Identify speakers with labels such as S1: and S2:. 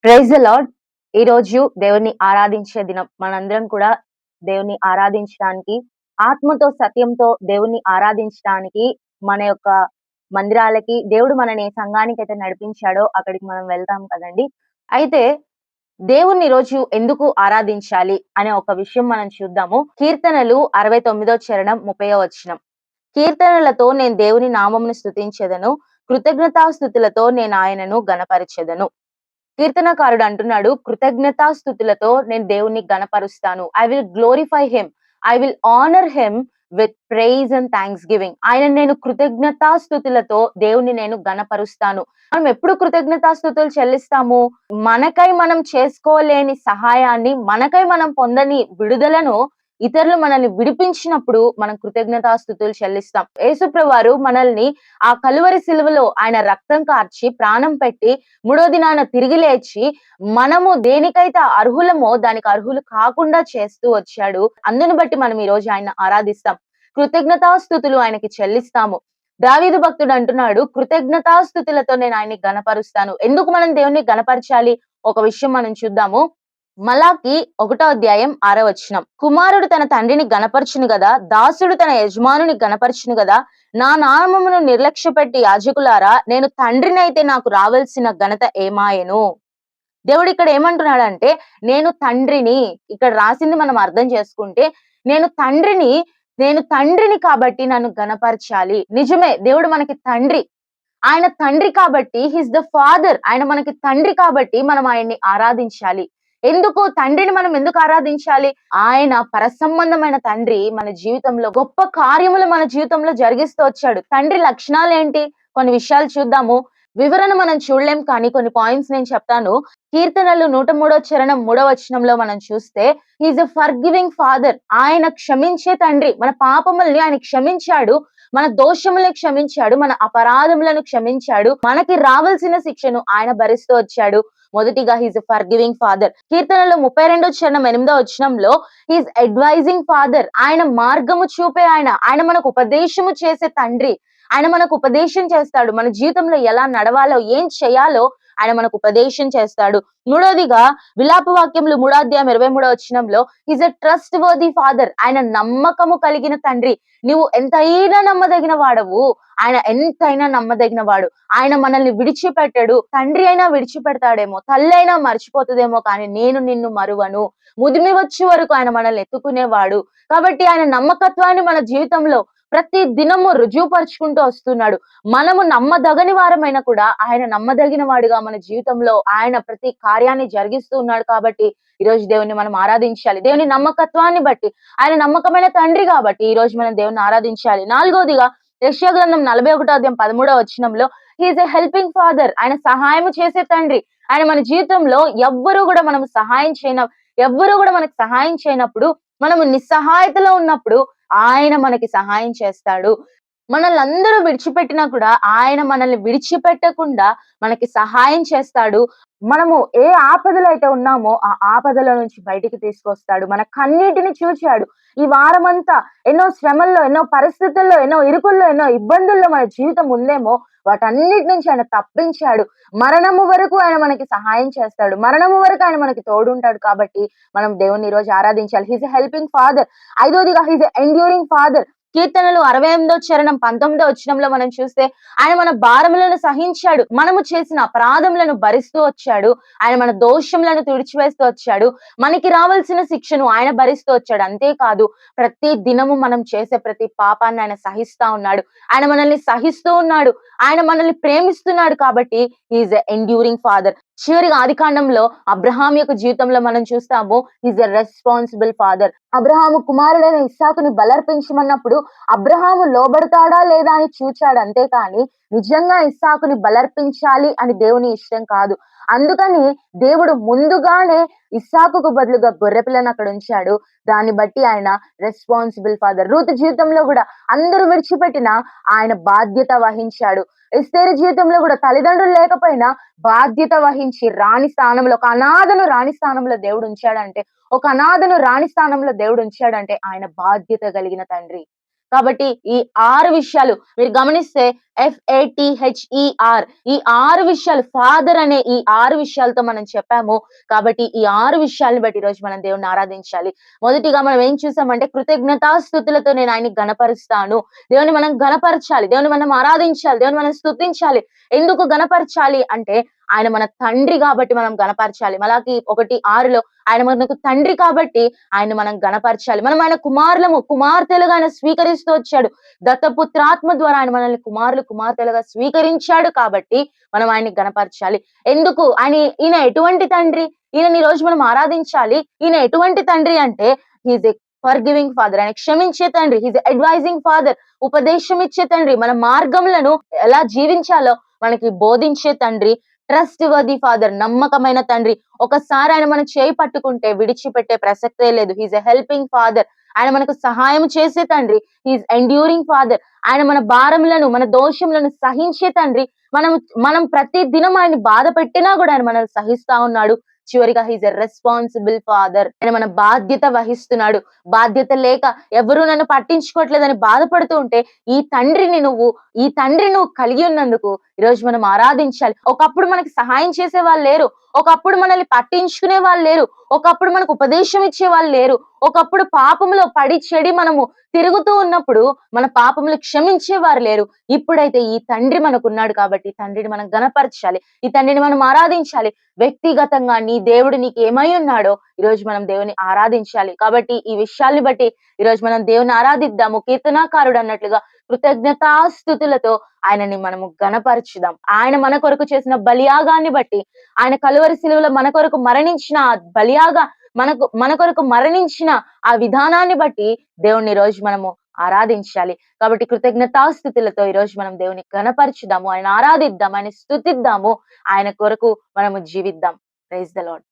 S1: Praise the lord. ఈ రోజు దేవుని ఆరాధించే దినం. మనందరం కూడా దేవుని ఆరాధించడానికి, ఆత్మతో సత్యంతో దేవుని ఆరాధించడానికి మన యొక్క మందిరాలకి దేవుడు మనని ఏ సంఘానికైతే నడిపించాడో అక్కడికి మనం వెళ్తాం కదండీ. అయితే దేవుణ్ణి ఈ రోజు ఎందుకు ఆరాధించాలి అనే ఒక విషయం మనం చూద్దాము. కీర్తనలు 69వ చరణం 30వ వచనం. కీర్తనలతో నేను దేవుని నామమును స్తుతించెదను, కృతజ్ఞతాస్తుతులతో నేను ఆయనను గణపరిచెదను. కీర్తనకారుడు అంటున్నాడు, కృతజ్ఞతాస్తుతులతో నేను దేవుణ్ణి గణపరుస్తాను. I will glorify him, I will honour him with praise and thanksgiving. ఆయన నేను కృతజ్ఞతాస్తుతులతో దేవుని నేను గణపరుస్తాను. మనం ఎప్పుడు కృతజ్ఞతాస్తుతులు చెల్లిస్తాము? మనకై మనం చేసుకోలేని సహాయాన్ని, మనకై మనం పొందని విడుదలను ఇతరులు మనల్ని విడిపించినప్పుడు మనం కృతజ్ఞతాస్తుతులు చెల్లిస్తాం. యేసుప్రభు వారు మనల్ని ఆ కలువరి సిలువలో ఆయన రక్తం కార్చి ప్రాణం పెట్టి మూడో దినాన తిరిగి లేచి మనము దేనికైతే అర్హులమో దానికి అర్హులు కాకుండా చేస్తూ వచ్చాడు. అందుని బట్టి మనం ఈ రోజు ఆయన ఆరాధిస్తాం, కృతజ్ఞతాస్తుతులు ఆయనకి చెల్లిస్తాము. దావీదు భక్తుడు అంటున్నాడు, కృతజ్ఞతాస్తుతులతో నేను ఆయన్ని గణపరుస్తాను. ఎందుకు మనం దేవుణ్ణి గణపరచాలి? ఒక విషయం మనం చూద్దాము. మలాకి 1వ అధ్యాయం 6వ వచనం. కుమారుడు తన తండ్రిని గణపరచును గదా, దాసుడు తన యజమానుని గణపరచును గదా. నా నామమును నిర్లక్ష్యపెట్టి యాజకులారా, నేను తండ్రినైతే నాకు రావాల్సిన ఘనత ఏమాయెను? దేవుడు ఇక్కడ ఏమంటున్నాడంటే, నేను తండ్రిని. ఇక్కడ రాసింది మనం అర్థం చేసుకుంటే, నేను తండ్రిని కాబట్టి నన్ను గణపరచాలి. నిజమే, దేవుడు మనకి తండ్రి. ఆయన తండ్రి కాబట్టి హిస్ ద ఫాదర్. ఆయన మనకి తండ్రి కాబట్టి మనం ఆయన్ని ఆరాధించాలి. ఎందుకు తండ్రిని మనం ఎందుకు ఆరాధించాలి? ఆయన పరసంబంధమైన తండ్రి మన జీవితంలో గొప్ప కార్యములు మన జీవితంలో జరిగిస్తూ వచ్చాడు. తండ్రి లక్షణాలు ఏంటి? కొన్ని విషయాలు చూద్దాము. వివరణ మనం చూడలేం, కానీ కొన్ని పాయింట్స్ నేను చెప్తాను. కీర్తనలు 103వ చరణం 3వ వచనంలో మనం చూస్తే, హీఈస్ ఎ ఫర్గివింగ్ ఫాదర్. ఆయన క్షమించే తండ్రి. మన పాపముల్ని ఆయన క్షమించాడు, మన దోషములను క్షమించాడు, మన అపరాధములను క్షమించాడు, మనకి రావాల్సిన శిక్షను ఆయన భరిస్తూ వచ్చాడు. మొదటిగా హీఈస్ ఎ ఫర్గివింగ్ ఫాదర్. కీర్తనలో 32వ చరణం 8వ వచనంలో హీఈస్ అడ్వైజింగ్ ఫాదర్. ఆయన మార్గము చూపే ఆయన మనకు ఉపదేశము చేసే తండ్రి. ఆయన మనకు ఉపదేశం చేస్తాడు. మన జీవితంలో ఎలా నడవాలో, ఏం చేయాలో ఆయన మనకు ఉపదేశం చేస్తాడు. మూడోదిగా విలాప వాక్యములు 3వ అధ్యాయం 23వ వచనంలో is a trust worthy father. ఆయన నమ్మకము కలిగిన తండ్రి. నువ్వు ఎంతైనా నమ్మదగిన వాడవు, ఆయన ఎంతైనా నమ్మదగిన వాడు. ఆయన మనల్ని విడిచిపెట్టడు. తండ్రి అయినా విడిచిపెడతాడేమో, తల్లి అయినా మర్చిపోతుందేమో, కానీ నేను నిన్ను మరువను. ముదిమి వచ్చే వరకు ఆయన మనల్ని ఎత్తుకునేవాడు. కాబట్టి ఆయన నమ్మకత్వాన్ని మన జీవితంలో ప్రతి దినము రుజువుపరుచుకుంటూ వస్తున్నాడు. మనము నమ్మదగని వారమైనా కూడా ఆయన నమ్మదగిన వాడుగా మన జీవితంలో ఆయన ప్రతి కార్యాన్ని జరిగిస్తూ ఉన్నాడు. కాబట్టి ఈ రోజు దేవుని మనం ఆరాధించాలి. దేవుని నమ్మకత్వాన్ని బట్టి, ఆయన నమ్మకమైన తండ్రి కాబట్టి ఈ రోజు మనం దేవుని ఆరాధించాలి. నాలుగోదిగా యెషయా గ్రంథం 41వ అధ్యాయం 13వ వచనంలో హీఈస్ ఎ హెల్పింగ్ ఫాదర్. ఆయన సహాయం చేసే తండ్రి. ఆయన మన జీవితంలో ఎవ్వరూ కూడా మనకు సహాయం చేయనప్పుడు, మనము నిస్సహాయతలో ఉన్నప్పుడు ఆయన మనకి సహాయం చేస్తాడు. మనల్ని అందరూ విడిచిపెట్టినా కూడా ఆయన మనల్ని విడిచిపెట్టకుండా మనకి సహాయం చేస్తాడు. మనము ఏ ఆపదలో అయితే ఉన్నామో ఆ ఆపదల నుంచి బయటికి తీసుకొస్తాడు. మన కన్నీటిని చూచాడు. ఈ వారమంతా ఎన్నో శ్రమల్లో, ఎన్నో పరిస్థితుల్లో, ఎన్నో ఇరుకుల్లో, ఎన్నో ఇబ్బందుల్లో మన జీవితం ఉందేమో, వాటన్నిటి నుంచి ఆయన తప్పించాడు. మరణము వరకు ఆయన మనకి సహాయం చేస్తాడు. మరణము వరకు ఆయన మనకి తోడుంటాడు. కాబట్టి మనం దేవుని ఈ రోజు ఆరాధించాలి. He's a helping father. ఐదోదిగా హీస్ ఎ ఎండ్యూరింగ్ ఫాదర్. కీర్తనలు 68వ చరణం 19వ వచనంలో మనం చూస్తే, ఆయన మన భారములను సహించాడు. మనము చేసిన అపరాధములను భరిస్తూ వచ్చాడు. ఆయన మన దోషములను తుడిచివేస్తూ వచ్చాడు. మనకి రావాల్సిన శిక్షను ఆయన భరిస్తూ వచ్చాడు. అంతేకాదు, ప్రతి దినము మనం చేసే ప్రతి పాపాన్ని ఆయన సహిస్తా ఉన్నాడు. ఆయన మనల్ని సహిస్తూ ఉన్నాడు. ఆయన మనల్ని ప్రేమిస్తున్నాడు. కాబట్టి హీఈస్ ఎ ఎండ్యూరింగ్ ఫాదర్. చివరిగా ఆదికాండంలో అబ్రహాం యొక్క జీవితంలో మనం చూస్తాము, he is a responsible father. Abraham కుమారుడైన ఇస్సాకుని బలర్పించమన్నప్పుడు అబ్రహాము లోబడతాడా లేదా అని చూచాడు. అంతేకాని నిజంగా ఇస్సాకుని బలర్పించాలి అని దేవుని ఇష్టం కాదు. అందుకని దేవుడు ముందుగానే ఇస్సాకుకు బదులుగా గొర్రెపిల్లను అక్కడ ఉంచాడు. దాన్ని బట్టి ఆయన రెస్పాన్సిబుల్ ఫాదర్. రూతు జీవితంలో కూడా అందరూ విడిచిపెట్టినా ఆయన బాధ్యత వహించాడు. ఎస్తేరు జీవితంలో కూడా తల్లిదండ్రులు లేకపోయినా బాధ్యత వహించి రాణి స్థానంలో, ఒక అనాథను రాణి స్థానంలో దేవుడు ఉంచాడంటే ఆయన బాధ్యత కలిగిన తండ్రి. కాబట్టి ఈ 6 విషయాలు మీరు గమనిస్తే, FATHER. ఈ 6 విషయాలు ఫాదర్ అనే ఈ 6 విషయాలతో మనం చెప్పాము. కాబట్టి ఈ 6 విషయాలను బట్టి ఈరోజు మనం దేవుడిని ఆరాధించాలి. మొదటిగా మనం ఏం చూసామంటే కృతజ్ఞతాస్తుతులతో నేను ఆయన్ని గణపరుస్తాను. దేవుని మనం గణపరచాలి. దేవుని మనం ఆరాధించాలి. దేవుని మనం స్తుతించాలి. ఎందుకు గణపరచాలి అంటే ఆయన మన తండ్రి కాబట్టి మనం గణపరచాలి. మలాకి 1:6లో ఆయన మనకు తండ్రి కాబట్టి ఆయన్ని మనం గణపరచాలి. మనం ఆయన కుమారులము, కుమార్తెలుగా ఆయన స్వీకరిస్తూ వచ్చాడు. దత్తపుత్రాత్మ ద్వారా ఆయన మనల్ని కుమారులు, కుమార్తెలుగా స్వీకరించాడు కాబట్టి మనం ఆయన్ని గణపరచాలి. ఎందుకు? ఈయన ఎటువంటి తండ్రి? ఈయనని ఈ రోజు మనం ఆరాధించాలి. ఈయన ఎటువంటి తండ్రి అంటే హీస్ ఎ ఫర్గివింగ్ ఫాదర్. ఆయన క్షమించే తండ్రి. He's advising father. ఉపదేశం ఇచ్చే తండ్రి. మన మార్గములను ఎలా జీవించాలో మనకి బోధించే తండ్రి. Trust worthy father. నమ్మకమైన తండ్రి. ఒకసారి ఆయన మన చేయి పట్టుకుంటే విడిచిపెట్టే ప్రసక్తే లేదు. He's a helping father. ఆయన మనకు సహాయం చేసే తండ్రి. He's enduring father. ఆయన మన భారములను, మన దోషములను సహించే తండ్రి. మనం ప్రతి దినం ఆయన బాధ పెట్టినా కూడా ఆయన మనల్ని సహిస్తా ఉన్నాడు. చివరిగా హీస్ ఎ రెస్పాన్సిబుల్ ఫాదర్. ఆయన మన బాధ్యత వహిస్తున్నాడు. బాధ్యత లేక ఎవరు నన్ను పట్టించుకోవట్లేదని బాధపడుతూ ఉంటే ఈ తండ్రిని నువ్వు కలిగి ఉన్నందుకు ఈరోజు మనం ఆరాధించాలి. ఒకప్పుడు మనకి సహాయం చేసే వాళ్ళు లేరు. ఒకప్పుడు మనల్ని పట్టించుకునే వాళ్ళు లేరు. ఒకప్పుడు మనకు ఉపదేశం ఇచ్చే వాళ్ళు లేరు. ఒకప్పుడు పాపంలో పడి చెడి మనము తిరుగుతూ ఉన్నప్పుడు మన పాపములు క్షమించేవారు లేరు. ఇప్పుడైతే ఈ తండ్రి మనకున్నాడు కాబట్టి తండ్రిని మనం గణపరచాలి. ఈ తండ్రిని మనం ఆరాధించాలి. వ్యక్తిగతంగా నీ దేవుడు నీకు ఏమై ఉన్నాడో ఈరోజు మనం దేవుని ఆరాధించాలి. కాబట్టి ఈ విషయాల్ని బట్టి ఈరోజు మనం దేవుని ఆరాధిద్దాము. కీర్తనాకారుడు అన్నట్లుగా కృతజ్ఞతాస్తుతులతో ఆయనని మనము గణపరచుదాం. ఆయన మన కొరకు చేసిన బలియాగాన్ని బట్టి, ఆయన కలువరి శిలువలో మన కొరకు మరణించిన మన కొరకు మరణించిన ఆ విధానాన్ని బట్టి దేవుణ్ణి ఈ రోజు మనము ఆరాధించాలి. కాబట్టి కృతజ్ఞతాస్తుతులతో ఈ రోజు మనం దేవుని గణపరచుదాము. ఆయన ఆరాధిద్దాం. ఆయన స్తుతిద్దాము. ఆయన కొరకు మనము జీవిద్దాం. Praise the lord.